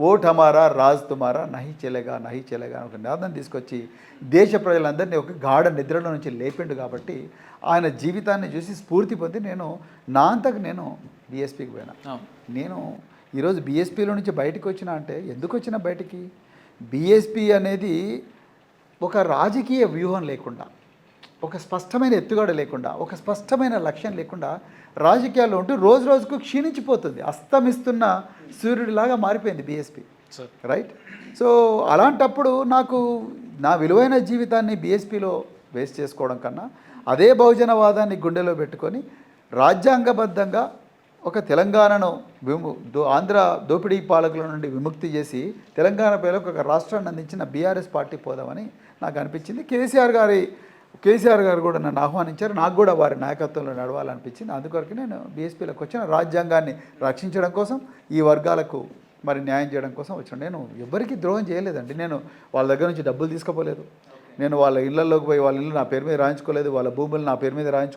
Vote హమారా రాజ్ తుమారా నహి చెలేగా నహి చెలేగా అని ఒక నినాదం తీసుకొచ్చి దేశ ప్రజలందరినీ ఒక గాఢ నిద్రలో నుంచి లేపిండు. కాబట్టి ఆయన జీవితాన్ని చూసి స్ఫూర్తి పొంది నేను నా అంతకు నేను బీఎస్పీకి పోయినా. నేను ఈరోజు బీఎస్పీలో నుంచి బయటకు వచ్చిన అంటే ఎందుకు వచ్చిన బయటికి, బీఎస్పీ అనేది ఒక రాజకీయ వ్యూహం లేకుండా, ఒక స్పష్టమైన ఎత్తుగడ లేకుండా, ఒక స్పష్టమైన లక్ష్యం లేకుండా రాజకీయాల్లో ఉంటూ రోజు రోజుకు క్షీణించిపోతుంది. అస్తమిస్తున్న సూర్యుడిలాగా మారిపోయింది బీఎస్పీ, రైట్. సో అలాంటప్పుడు నాకు నా విలువైన జీవితాన్ని బీఎస్పీలో వేస్ట్ చేసుకోవడం కన్నా అదే బహుజనవాదాన్ని గుండెలో పెట్టుకొని రాజ్యాంగబద్ధంగా ఒక తెలంగాణను ఆంధ్ర దోపిడీ పాలకుల నుండి విముక్తి చేసి తెలంగాణ ప్రజలకు ఒక రాష్ట్రాన్ని అందించిన బీఆర్ఎస్ పార్టీ పోదామని నాకు అనిపించింది. కేసీఆర్ గారు కూడా నన్ను ఆహ్వానించారు. నాకు కూడా వారి నాయకత్వంలో నడవాలనిపించింది. అందుకొరకు నేను బీఎస్పీలోకి వచ్చిన రాజ్యాంగాన్ని రక్షించడం కోసం, ఈ వర్గాలకు మరి న్యాయం చేయడం కోసం వచ్చాను. నేను ఎవరికి ద్రోహం చేయలేదండి. నేను వాళ్ళ దగ్గర నుంచి డబ్బులు తీసుకోపోలేదు. నేను వాళ్ళ ఇళ్లలోకి పోయి వాళ్ళ ఇల్లు నా పేరు మీద రాయించుకోలేదు. వాళ్ళ భూములు నా పేరు మీద రాయించుకోలేదు.